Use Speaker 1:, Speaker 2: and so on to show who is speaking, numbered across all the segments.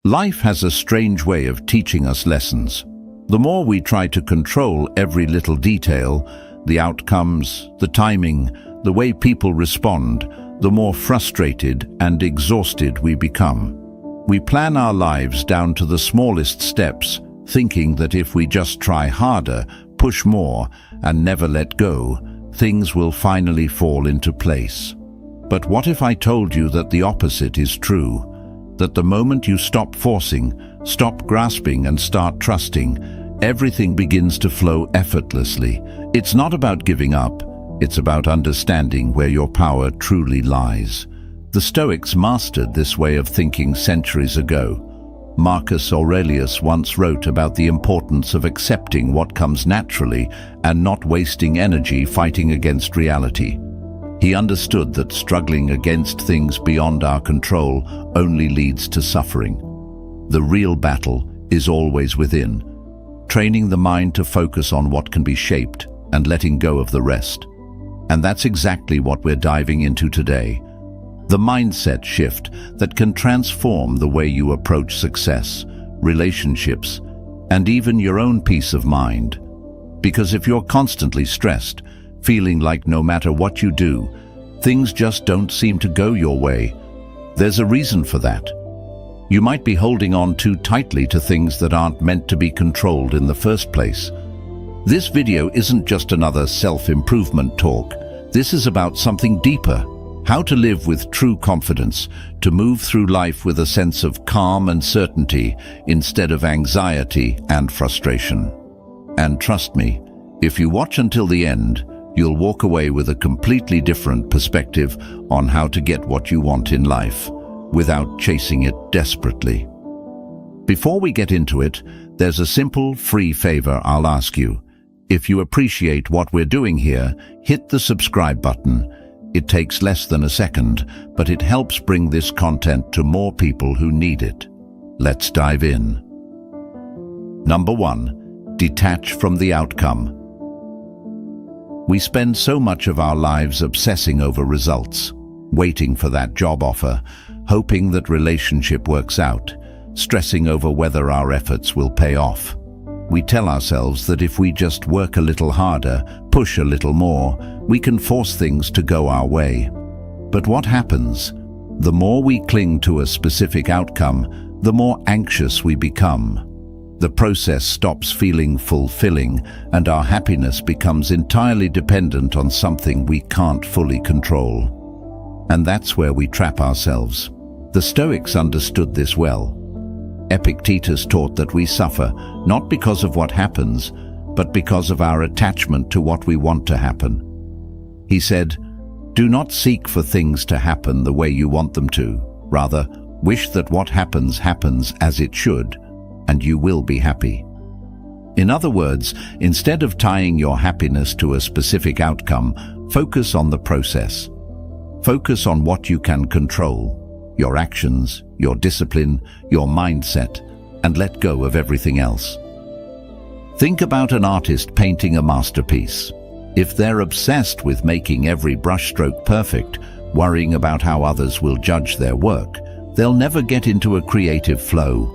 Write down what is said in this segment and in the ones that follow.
Speaker 1: Life has a strange way of teaching us lessons. The more we try to control every little detail, the outcomes, the timing, the way people respond, the more frustrated and exhausted we become. We plan our lives down to the smallest steps, thinking that if we just try harder, push more, and never let go, things will finally fall into place. But what if I told you that the opposite is true? That the moment you stop forcing, stop grasping, and start trusting, everything begins to flow effortlessly. It's not about giving up, it's about understanding where your power truly lies. The Stoics mastered this way of thinking centuries ago. Marcus Aurelius once wrote about the importance of accepting what comes naturally and not wasting energy fighting against reality. He understood that struggling against things beyond our control only leads to suffering. The real battle is always within, training the mind to focus on what can be shaped and letting go of the rest. And that's exactly what we're diving into today. The mindset shift that can transform the way you approach success, relationships, and even your own peace of mind. Because if you're constantly stressed, feeling like no matter what you do, things just don't seem to go your way, there's a reason for that. You might be holding on too tightly to things that aren't meant to be controlled in the first place. This video isn't just another self-improvement talk. This is about something deeper. How to live with true confidence, to move through life with a sense of calm and certainty instead of anxiety and frustration. And trust me, if you watch until the end, you'll walk away with a completely different perspective on how to get what you want in life, without chasing it desperately. Before we get into it, there's a simple, free favor I'll ask you. If you appreciate what we're doing here, hit the subscribe button. It takes less than a second, but it helps bring this content to more people who need it. Let's dive in. Number 1. Detach from the outcome. We spend so much of our lives obsessing over results, waiting for that job offer, hoping that relationship works out, stressing over whether our efforts will pay off. We tell ourselves that if we just work a little harder, push a little more, we can force things to go our way. But what happens? The more we cling to a specific outcome, the more anxious we become. The process stops feeling fulfilling, and our happiness becomes entirely dependent on something we can't fully control. And that's where we trap ourselves. The Stoics understood this well. Epictetus taught that we suffer not because of what happens, but because of our attachment to what we want to happen. He said, "Do not seek for things to happen the way you want them to. Rather, wish that what happens happens as it should, and you will be happy." In other words, instead of tying your happiness to a specific outcome, focus on the process. Focus on what you can control, your actions, your discipline, your mindset, and let go of everything else. Think about an artist painting a masterpiece. If they're obsessed with making every brushstroke perfect, worrying about how others will judge their work, they'll never get into a creative flow.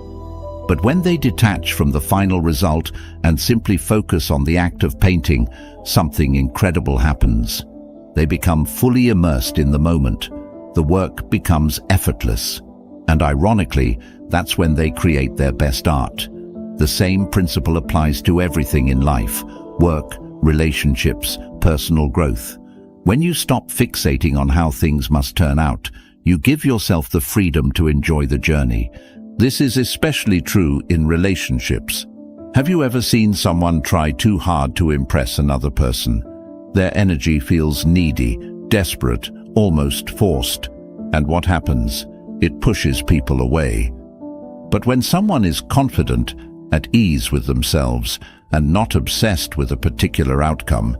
Speaker 1: But when they detach from the final result and simply focus on the act of painting, something incredible happens. They become fully immersed in the moment. The work becomes effortless. And ironically, that's when they create their best art. The same principle applies to everything in life: work, relationships, personal growth. When you stop fixating on how things must turn out, you give yourself the freedom to enjoy the journey. This is especially true in relationships. Have you ever seen someone try too hard to impress another person? Their energy feels needy, desperate, almost forced. And what happens? It pushes people away. But when someone is confident, at ease with themselves, and not obsessed with a particular outcome,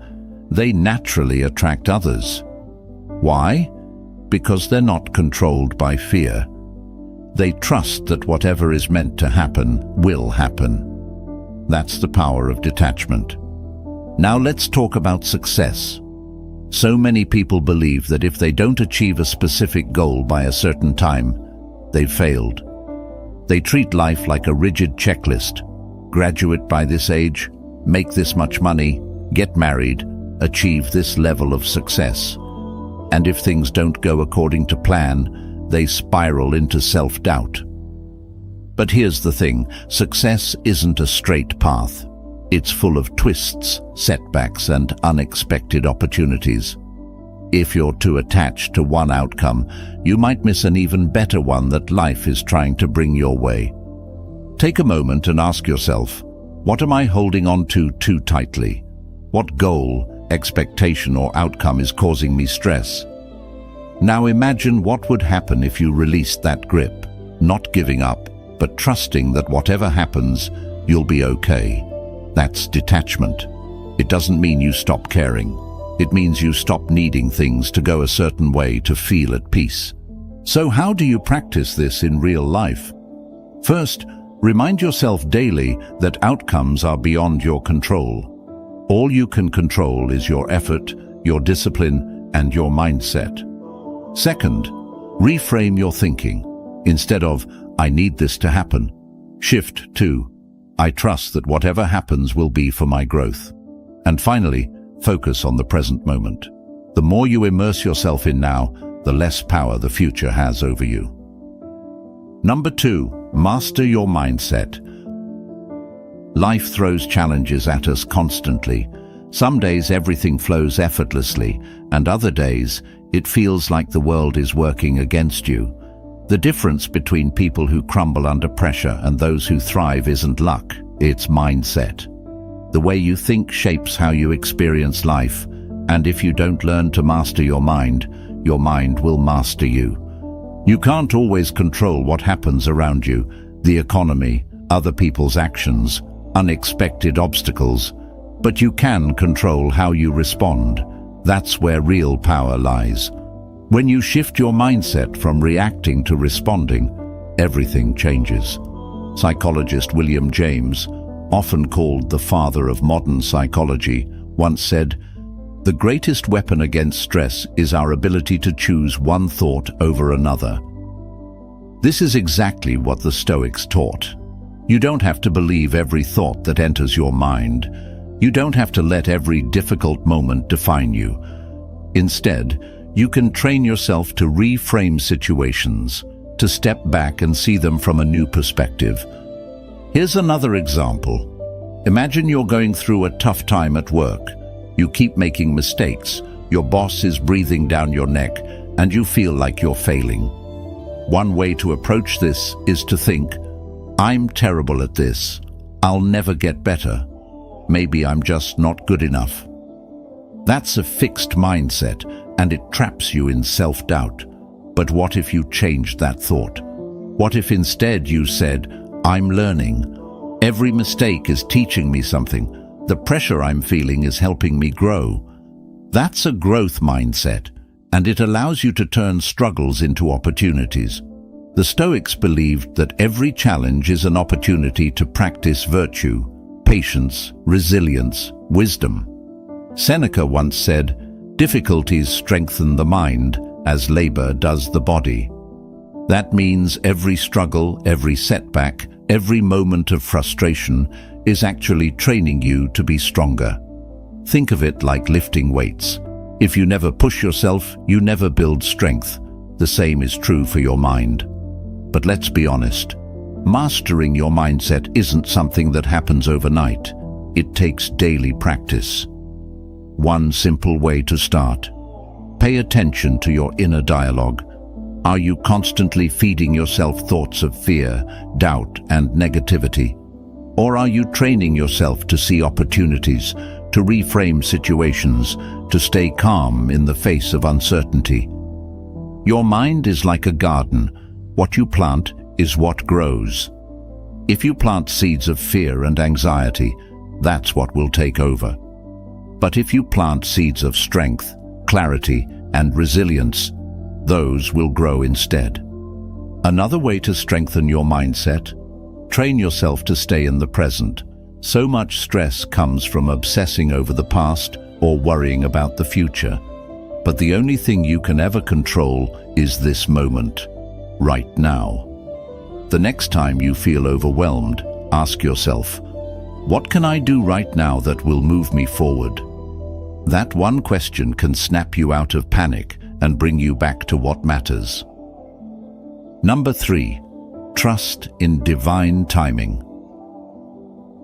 Speaker 1: they naturally attract others. Why? Because they're not controlled by fear. They trust that whatever is meant to happen will happen. That's the power of detachment. Now let's talk about success. So many people believe that if they don't achieve a specific goal by a certain time, they've failed. They treat life like a rigid checklist. Graduate by this age, make this much money, get married, achieve this level of success. And if things don't go according to plan, they spiral into self-doubt. But here's the thing, success isn't a straight path. It's full of twists, setbacks, and unexpected opportunities. If you're too attached to one outcome, you might miss an even better one that life is trying to bring your way. Take a moment and ask yourself, what am I holding on to too tightly? What goal, expectation, or outcome is causing me stress? Now imagine what would happen if you released that grip, not giving up, but trusting that whatever happens, you'll be okay. That's detachment. It doesn't mean you stop caring. It means you stop needing things to go a certain way to feel at peace. So how do you practice this in real life? First, remind yourself daily that outcomes are beyond your control. All you can control is your effort, your discipline, and your mindset. Second, reframe your thinking. Instead of, I need this to happen, shift to, I trust that whatever happens will be for my growth. And finally, focus on the present moment. The more you immerse yourself in now, the less power the future has over you. Number 2, master your mindset. Life throws challenges at us constantly. Some days everything flows effortlessly, and other days it feels like the world is working against you. The difference between people who crumble under pressure and those who thrive isn't luck, it's mindset. The way you think shapes how you experience life, and if you don't learn to master your mind will master you. You can't always control what happens around you, the economy, other people's actions, unexpected obstacles, but you can control how you respond. That's where real power lies. When you shift your mindset from reacting to responding, everything changes. Psychologist William James, often called the father of modern psychology, once said, "The greatest weapon against stress is our ability to choose one thought over another." This is exactly what the Stoics taught. You don't have to believe every thought that enters your mind. You don't have to let every difficult moment define you. Instead, you can train yourself to reframe situations, to step back and see them from a new perspective. Here's another example. Imagine you're going through a tough time at work. You keep making mistakes, your boss is breathing down your neck, and you feel like you're failing. One way to approach this is to think, I'm terrible at this. I'll never get better. Maybe I'm just not good enough. That's a fixed mindset, and it traps you in self-doubt. But what if you changed that thought? What if instead you said, I'm learning. Every mistake is teaching me something. The pressure I'm feeling is helping me grow. That's a growth mindset, and it allows you to turn struggles into opportunities. The Stoics believed that every challenge is an opportunity to practice virtue, patience, resilience, wisdom. Seneca once said, difficulties strengthen the mind as labor does the body. That means every struggle, every setback, every moment of frustration is actually training you to be stronger. Think of it like lifting weights. If you never push yourself, you never build strength. The same is true for your mind. But let's be honest, mastering your mindset isn't something that happens overnight. It takes daily practice. One simple way to start. Pay attention to your inner dialogue. Are you constantly feeding yourself thoughts of fear, doubt, and negativity? Or are you training yourself to see opportunities, to reframe situations, to stay calm in the face of uncertainty? Your mind is like a garden. What you plant is what grows. If you plant seeds of fear and anxiety, that's what will take over. But if you plant seeds of strength, clarity, and resilience, those will grow instead. Another way to strengthen your mindset: train yourself to stay in the present. So much stress comes from obsessing over the past or worrying about the future. But the only thing you can ever control is this moment, right now. The next time you feel overwhelmed, ask yourself, what can I do right now that will move me forward? That one question can snap you out of panic and bring you back to what matters. Number 3, trust in divine timing.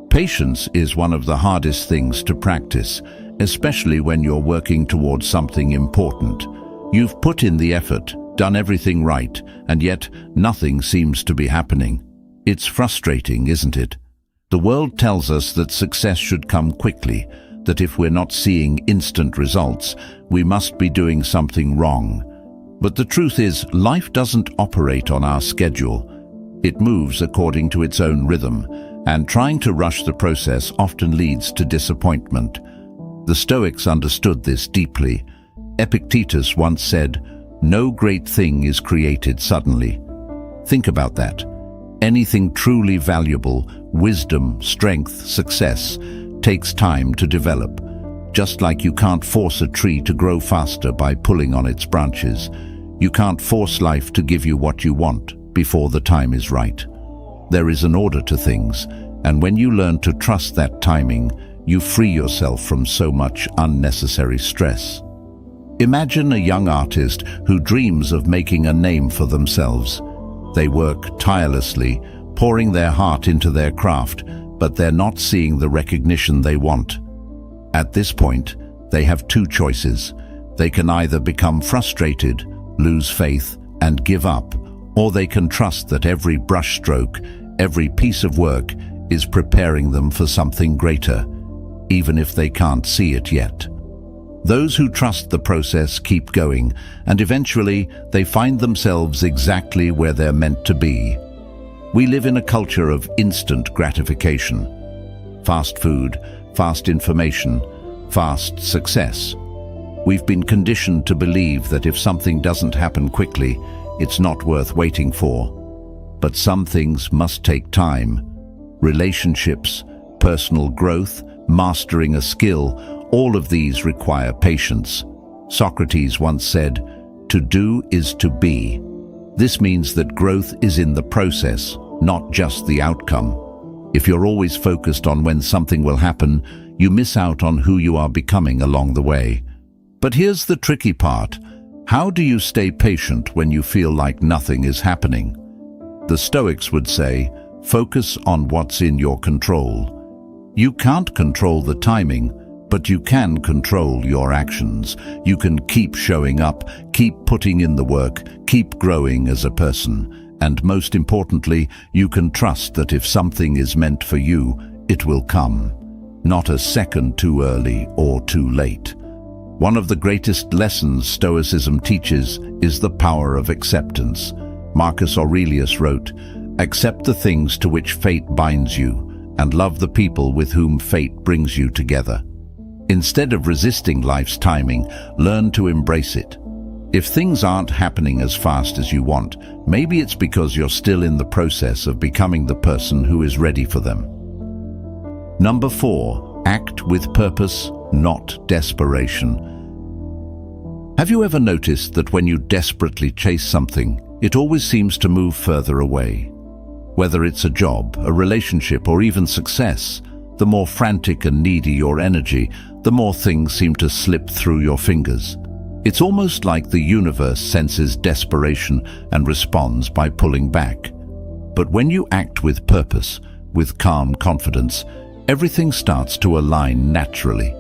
Speaker 1: Patience is one of the hardest things to practice, especially when you're working towards something important. You've put in the effort, done everything right, and yet nothing seems to be happening. It's frustrating, isn't it? The world tells us that success should come quickly, that if we're not seeing instant results, we must be doing something wrong. But the truth is, life doesn't operate on our schedule. It moves according to its own rhythm, and trying to rush the process often leads to disappointment. The Stoics understood this deeply. Epictetus once said, "No great thing is created suddenly." Think about that. Anything truly valuable, wisdom, strength, success, takes time to develop. Just like you can't force a tree to grow faster by pulling on its branches, you can't force life to give you what you want before the time is right. There is an order to things, and when you learn to trust that timing, you free yourself from so much unnecessary stress. Imagine a young artist who dreams of making a name for themselves. They work tirelessly, pouring their heart into their craft, but they're not seeing the recognition they want. At this point, they have two choices. They can either become frustrated, lose faith, and give up, or they can trust that every brushstroke, every piece of work, is preparing them for something greater, even if they can't see it yet. Those who trust the process keep going, and eventually they find themselves exactly where they're meant to be. We live in a culture of instant gratification. Fast food, fast information, fast success. We've been conditioned to believe that if something doesn't happen quickly, it's not worth waiting for. But some things must take time. Relationships, personal growth, mastering a skill, all of these require patience. Socrates once said, "To do is to be." This means that growth is in the process, not just the outcome. If you're always focused on when something will happen, you miss out on who you are becoming along the way. But here's the tricky part. How do you stay patient when you feel like nothing is happening? The Stoics would say, focus on what's in your control. You can't control the timing, but you can control your actions. You can keep showing up, keep putting in the work, keep growing as a person. And most importantly, you can trust that if something is meant for you, it will come. Not a second too early or too late. One of the greatest lessons Stoicism teaches is the power of acceptance. Marcus Aurelius wrote, "Accept the things to which fate binds you, and love the people with whom fate brings you together." Instead of resisting life's timing, learn to embrace it. If things aren't happening as fast as you want, maybe it's because you're still in the process of becoming the person who is ready for them. Number 4, act with purpose, not desperation. Have you ever noticed that when you desperately chase something, it always seems to move further away? Whether it's a job, a relationship, or even success, the more frantic and needy your energy, the more things seem to slip through your fingers. It's almost like the universe senses desperation and responds by pulling back. But when you act with purpose, with calm confidence, everything starts to align naturally.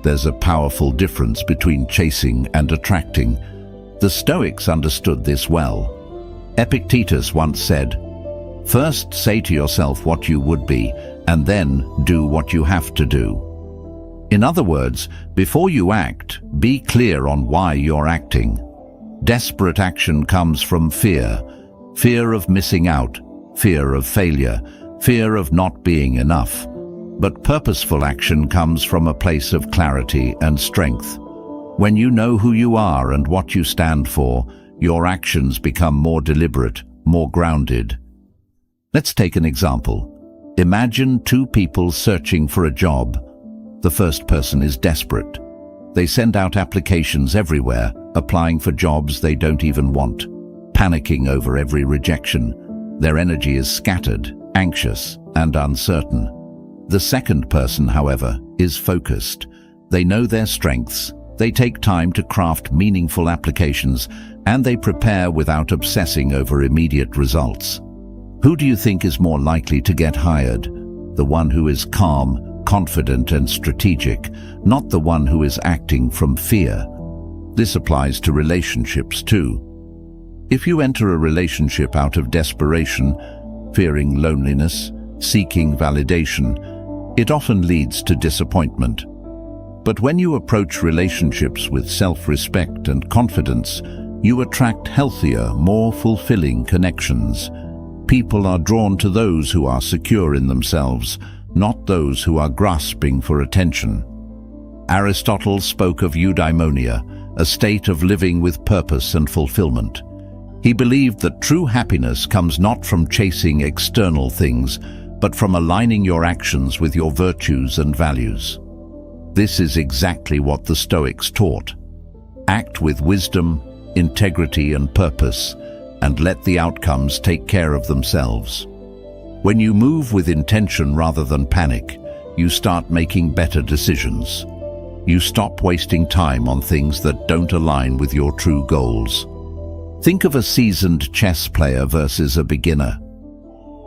Speaker 1: There's a powerful difference between chasing and attracting. The Stoics understood this well. Epictetus once said, "First say to yourself what you would be, and then do what you have to do." In other words, before you act, be clear on why you're acting. Desperate action comes from fear. Fear of missing out, fear of failure, fear of not being enough. But purposeful action comes from a place of clarity and strength. When you know who you are and what you stand for, your actions become more deliberate, more grounded. Let's take an example. Imagine two people searching for a job. The first person is desperate. They send out applications everywhere, applying for jobs they don't even want, panicking over every rejection. Their energy is scattered, anxious, and uncertain. The second person, however, is focused. They know their strengths, they take time to craft meaningful applications, and they prepare without obsessing over immediate results. Who do you think is more likely to get hired? The one who is calm, confident, and strategic, not the one who is acting from fear. This applies to relationships too. If you enter a relationship out of desperation, fearing loneliness, seeking validation, it often leads to disappointment. But when you approach relationships with self-respect and confidence, you attract healthier, more fulfilling connections. People are drawn to those who are secure in themselves, not those who are grasping for attention. Aristotle spoke of eudaimonia, a state of living with purpose and fulfillment. He believed that true happiness comes not from chasing external things, but from aligning your actions with your virtues and values. This is exactly what the Stoics taught. Act with wisdom, integrity, and purpose, and let the outcomes take care of themselves. When you move with intention rather than panic, you start making better decisions. You stop wasting time on things that don't align with your true goals. Think of a seasoned chess player versus a beginner.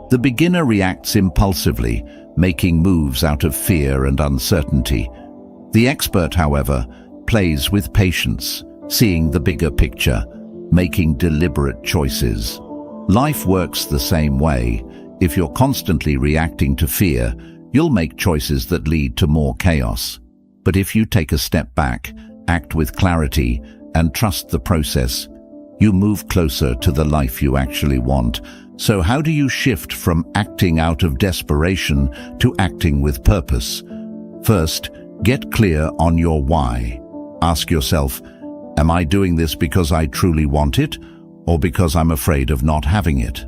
Speaker 1: The beginner reacts impulsively, making moves out of fear and uncertainty. The expert, however, plays with patience, seeing the bigger picture, making deliberate choices. Life works the same way. If you're constantly reacting to fear, you'll make choices that lead to more chaos. But if you take a step back, act with clarity, and trust the process, you move closer to the life you actually want. So how do you shift from acting out of desperation to acting with purpose? First, get clear on your why. Ask yourself, am I doing this because I truly want it, or because I'm afraid of not having it?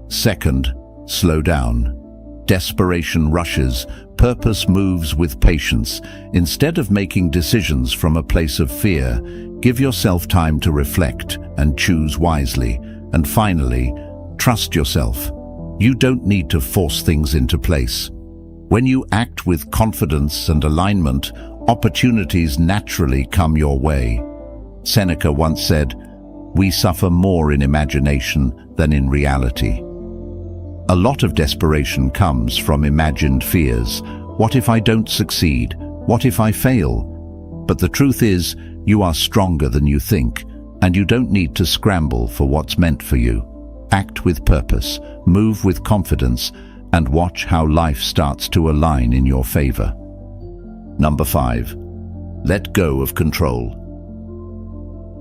Speaker 1: Second, slow down. Desperation rushes, purpose moves with patience. Instead of making decisions from a place of fear, give yourself time to reflect and choose wisely. And finally, trust yourself. You don't need to force things into place. When you act with confidence and alignment, opportunities naturally come your way. Seneca once said, "We suffer more in imagination than in reality." A lot of desperation comes from imagined fears. What if I don't succeed? What if I fail? But the truth is, you are stronger than you think, and you don't need to scramble for what's meant for you. Act with purpose, move with confidence, and watch how life starts to align in your favor. Number 5. Let go of control.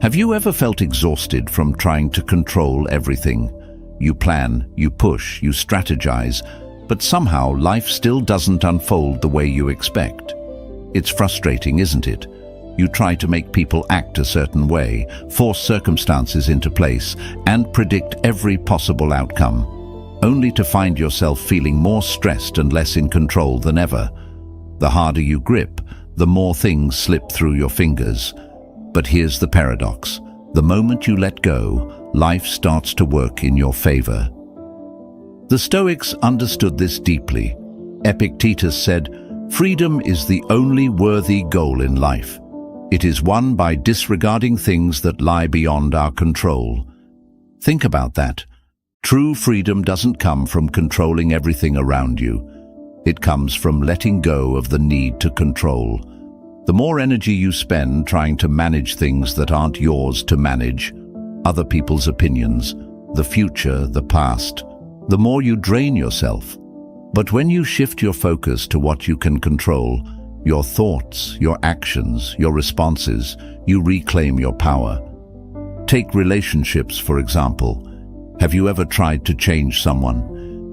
Speaker 1: Have you ever felt exhausted from trying to control everything? You plan, you push, you strategize, but somehow life still doesn't unfold the way you expect. It's frustrating, isn't it? You try to make people act a certain way, force circumstances into place, and predict every possible outcome, only to find yourself feeling more stressed and less in control than ever. The harder you grip, the more things slip through your fingers. But here's the paradox. The moment you let go, life starts to work in your favor. The Stoics understood this deeply. Epictetus said, "Freedom is the only worthy goal in life. It is won by disregarding things that lie beyond our control." Think about that. True freedom doesn't come from controlling everything around you. It comes from letting go of the need to control. The more energy you spend trying to manage things that aren't yours to manage, other people's opinions, the future, the past, the more you drain yourself. But when you shift your focus to what you can control, your thoughts, your actions, your responses, you reclaim your power. Take relationships, for example. Have you ever tried to change someone?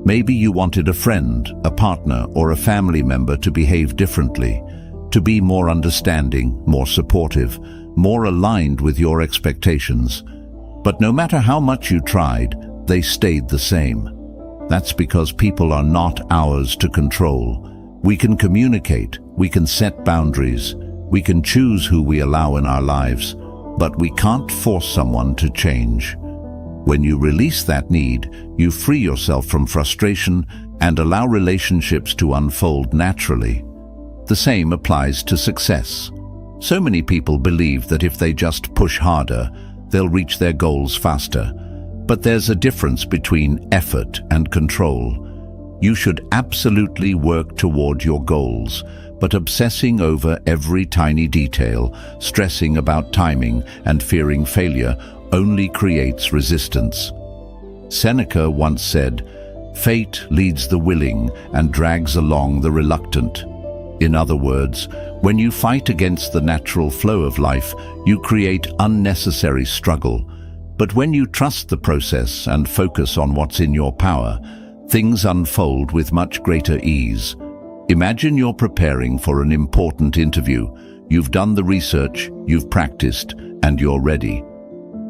Speaker 1: Maybe you wanted a friend, a partner, or a family member to behave differently, to be more understanding, more supportive, more aligned with your expectations. But no matter how much you tried, they stayed the same. That's because people are not ours to control. We can communicate, we can set boundaries, we can choose who we allow in our lives, but we can't force someone to change. When you release that need, you free yourself from frustration and allow relationships to unfold naturally. The same applies to success. So many people believe that if they just push harder, they'll reach their goals faster. But there's a difference between effort and control. You should absolutely work toward your goals, but obsessing over every tiny detail, stressing about timing, and fearing failure only creates resistance. Seneca once said, "Fate leads the willing and drags along the reluctant." In other words, when you fight against the natural flow of life, you create unnecessary struggle. But when you trust the process and focus on what's in your power, things unfold with much greater ease. Imagine you're preparing for an important interview. You've done the research, you've practiced, and you're ready.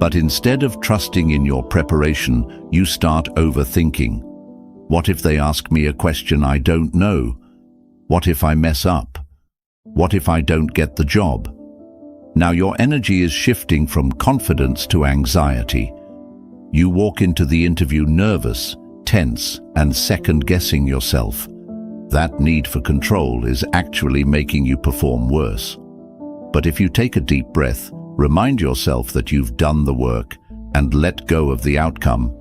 Speaker 1: But instead of trusting in your preparation, you start overthinking. What if they ask me a question I don't know? What if I mess up? What if I don't get the job? Now your energy is shifting from confidence to anxiety. You walk into the interview nervous, tense, and second-guessing yourself. That need for control is actually making you perform worse. But if you take a deep breath, remind yourself that you've done the work, and let go of the outcome,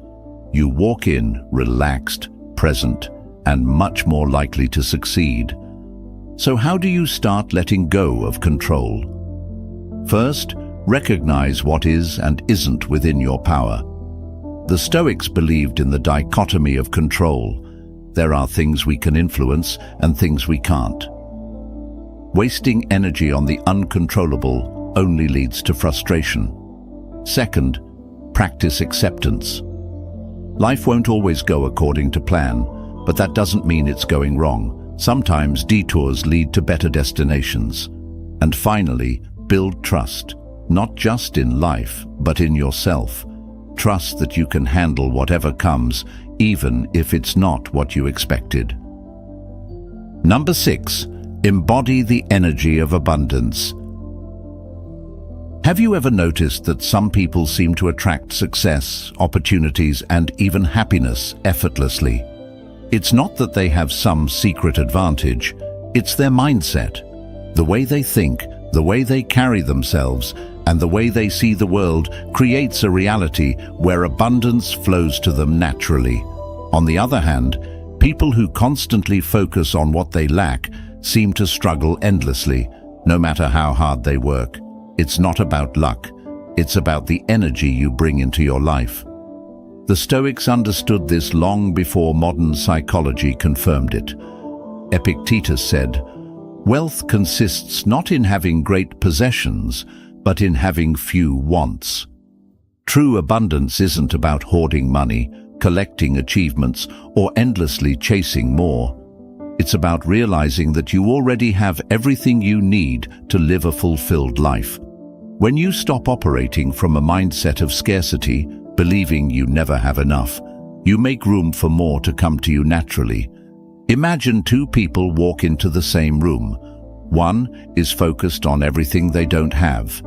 Speaker 1: you walk in relaxed, present, and much more likely to succeed. So how do you start letting go of control? First, recognize what is and isn't within your power. The Stoics believed in the dichotomy of control. There are things we can influence and things we can't. Wasting energy on the uncontrollable only leads to frustration. Second, practice acceptance. Life won't always go according to plan, but that doesn't mean it's going wrong. Sometimes detours lead to better destinations. And finally, build trust, not just in life, but in yourself. Trust that you can handle whatever comes, even if it's not what you expected. Number 6, embody the energy of abundance. Have you ever noticed that some people seem to attract success, opportunities, and even happiness effortlessly? It's not that they have some secret advantage, it's their mindset. The way they think, the way they carry themselves, and the way they see the world creates a reality where abundance flows to them naturally. On the other hand, people who constantly focus on what they lack seem to struggle endlessly, no matter how hard they work. It's not about luck, it's about the energy you bring into your life. The Stoics understood this long before modern psychology confirmed it. Epictetus said, "Wealth consists not in having great possessions, but in having few wants." True abundance isn't about hoarding money, collecting achievements, or endlessly chasing more. It's about realizing that you already have everything you need to live a fulfilled life. When you stop operating from a mindset of scarcity, believing you never have enough, you make room for more to come to you naturally. Imagine two people walk into the same room. One is focused on everything they don't have.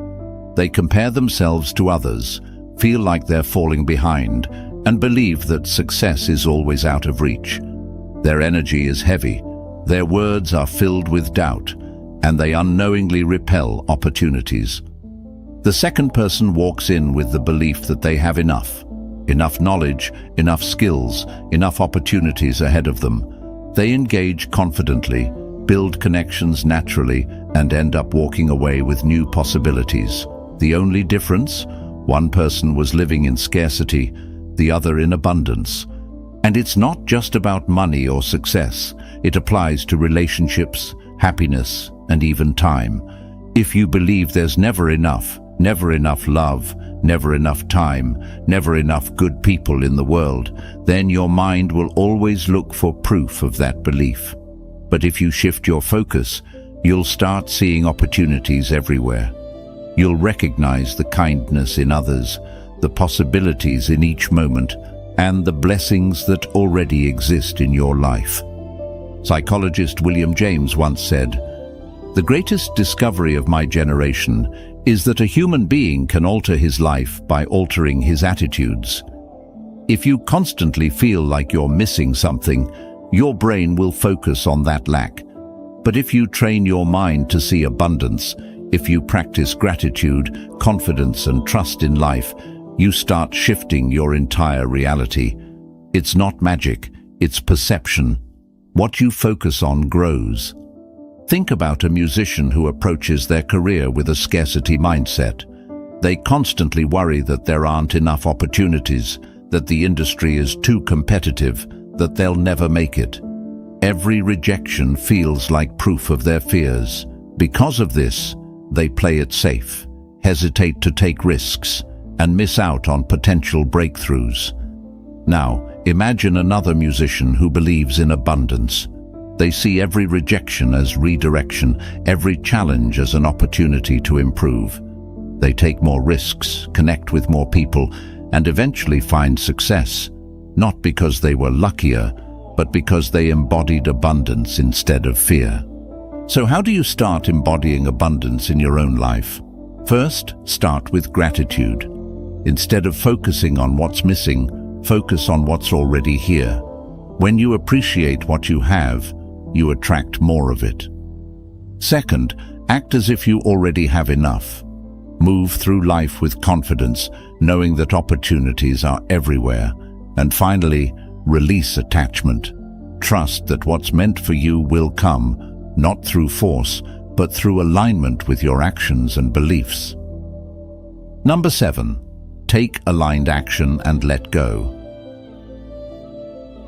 Speaker 1: They compare themselves to others, feel like they're falling behind, and believe that success is always out of reach. Their energy is heavy, their words are filled with doubt, and they unknowingly repel opportunities. The second person walks in with the belief that they have enough knowledge, enough skills, enough opportunities ahead of them. They engage confidently, build connections naturally, and end up walking away with new possibilities. The only difference? One person was living in scarcity, the other in abundance. And it's not just about money or success. It applies to relationships, happiness, and even time. If you believe there's never enough love, never enough time, never enough good people in the world, then your mind will always look for proof of that belief. But if you shift your focus, you'll start seeing opportunities everywhere. You'll recognize the kindness in others, the possibilities in each moment, and the blessings that already exist in your life. Psychologist William James once said, "The greatest discovery of my generation is that a human being can alter his life by altering his attitudes. If you constantly feel like you're missing something, your brain will focus on that lack. But if you train your mind to see abundance, if you practice gratitude, confidence, and trust in life, you start shifting your entire reality. It's not magic, it's perception. What you focus on grows. Think about a musician who approaches their career with a scarcity mindset. They constantly worry that there aren't enough opportunities, that the industry is too competitive, that they'll never make it. Every rejection feels like proof of their fears. Because of this, they play it safe, hesitate to take risks, and miss out on potential breakthroughs. Now, imagine another musician who believes in abundance. They see every rejection as redirection, every challenge as an opportunity to improve. They take more risks, connect with more people, and eventually find success, not because they were luckier, but because they embodied abundance instead of fear. So how do you start embodying abundance in your own life? First, start with gratitude. Instead of focusing on what's missing, focus on what's already here. When you appreciate what you have, you attract more of it. Second, act as if you already have enough. Move through life with confidence, knowing that opportunities are everywhere. And finally, release attachment. Trust that what's meant for you will come, not through force, but through alignment with your actions and beliefs. Number 7, take aligned action and let go.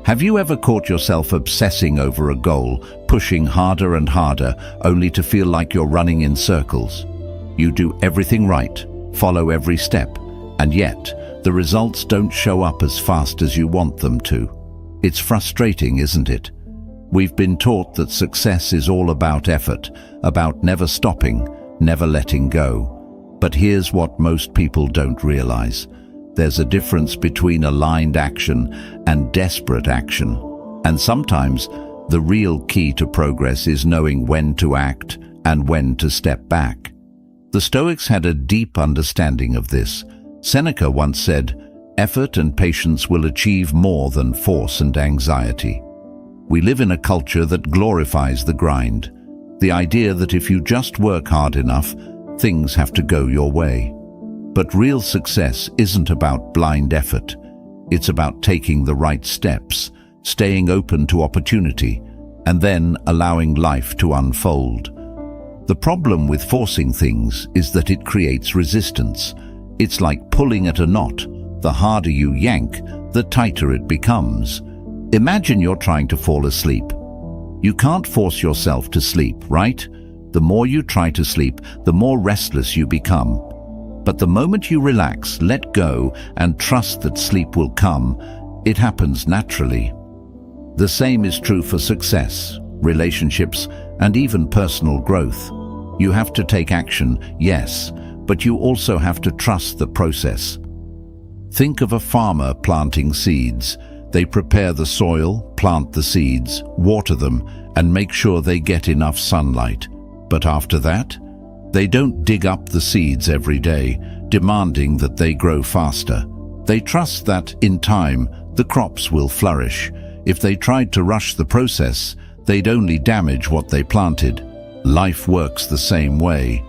Speaker 1: Have you ever caught yourself obsessing over a goal, pushing harder and harder, only to feel like you're running in circles? You do everything right, follow every step, and yet the results don't show up as fast as you want them to. It's frustrating, isn't it? We've been taught that success is all about effort, about never stopping, never letting go. But here's what most people don't realize. There's a difference between aligned action and desperate action. And sometimes the real key to progress is knowing when to act and when to step back. The Stoics had a deep understanding of this. Seneca once said, "Effort and patience will achieve more than force and anxiety." We live in a culture that glorifies the grind. The idea that if you just work hard enough, things have to go your way. But real success isn't about blind effort. It's about taking the right steps, staying open to opportunity, and then allowing life to unfold. The problem with forcing things is that it creates resistance. It's like pulling at a knot. The harder you yank, the tighter it becomes. Imagine you're trying to fall asleep. You can't force yourself to sleep, right? The more you try to sleep, the more restless you become. But the moment you relax, let go, and trust that sleep will come, it happens naturally. The same is true for success, relationships, and even personal growth. You have to take action, yes, but you also have to trust the process. Think of a farmer planting seeds. They prepare the soil, plant the seeds, water them, and make sure they get enough sunlight. But after that, they don't dig up the seeds every day, demanding that they grow faster. They trust that, in time, the crops will flourish. If they tried to rush the process, they'd only damage what they planted. Life works the same way.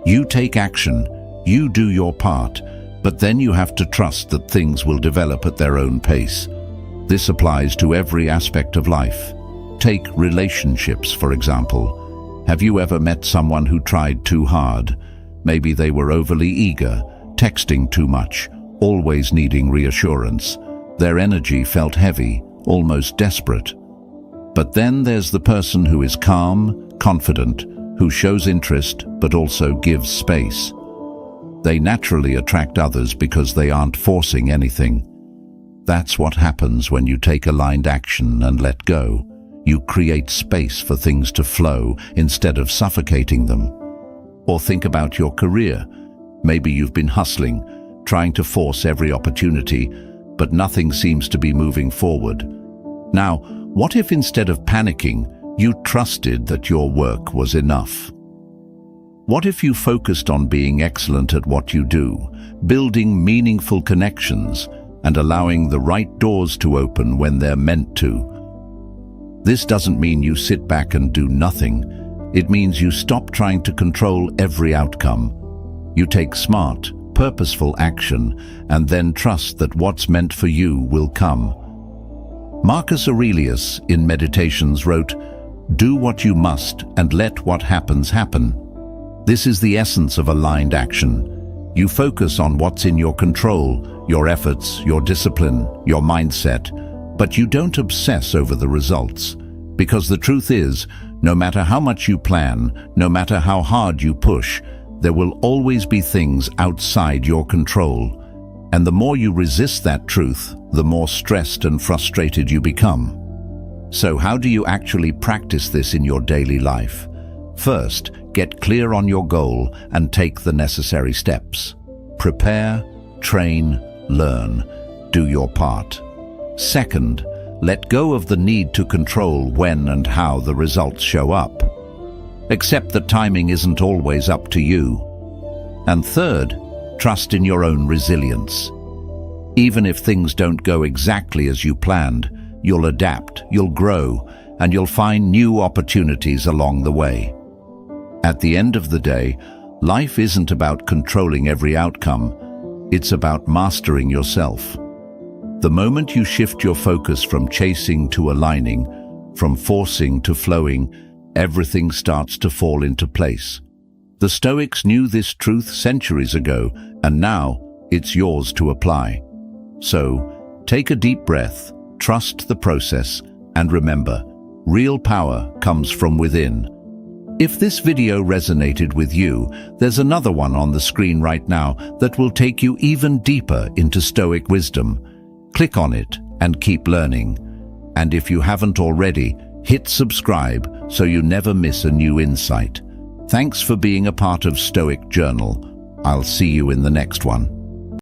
Speaker 1: You take action, you do your part, but then you have to trust that things will develop at their own pace. This applies to every aspect of life. Take relationships, for example. Have you ever met someone who tried too hard? Maybe they were overly eager, texting too much, always needing reassurance. Their energy felt heavy, almost desperate. But then there's the person who is calm, confident, who shows interest but also gives space. They naturally attract others because they aren't forcing anything. That's what happens when you take aligned action and let go. You create space for things to flow instead of suffocating them. Or think about your career. Maybe you've been hustling, trying to force every opportunity, but nothing seems to be moving forward. Now, what if instead of panicking, you trusted that your work was enough? What if you focused on being excellent at what you do, building meaningful connections, and allowing the right doors to open when they're meant to. This doesn't mean you sit back and do nothing. It means you stop trying to control every outcome. You take smart, purposeful action and then trust that what's meant for you will come. Marcus Aurelius in Meditations wrote, "Do what you must and let what happens happen." This is the essence of aligned action. You focus on what's in your control, your efforts, your discipline, your mindset, but you don't obsess over the results. Because the truth is, no matter how much you plan, no matter how hard you push, there will always be things outside your control. And the more you resist that truth, the more stressed and frustrated you become. So how do you actually practice this in your daily life? First, get clear on your goal and take the necessary steps. Prepare, train, learn. Do your part. Second, let go of the need to control when and how the results show up. Accept that timing isn't always up to you. And third, trust in your own resilience. Even if things don't go exactly as you planned, you'll adapt, you'll grow, and you'll find new opportunities along the way. At the end of the day, life isn't about controlling every outcome. It's about mastering yourself. The moment you shift your focus from chasing to aligning, from forcing to flowing, everything starts to fall into place. The Stoics knew this truth centuries ago, and now it's yours to apply. So, take a deep breath, trust the process, and remember, real power comes from within. If this video resonated with you, there's another one on the screen right now that will take you even deeper into Stoic wisdom. Click on it and keep learning. And if you haven't already, hit subscribe so you never miss a new insight. Thanks for being a part of Stoic Journal. I'll see you in the next one.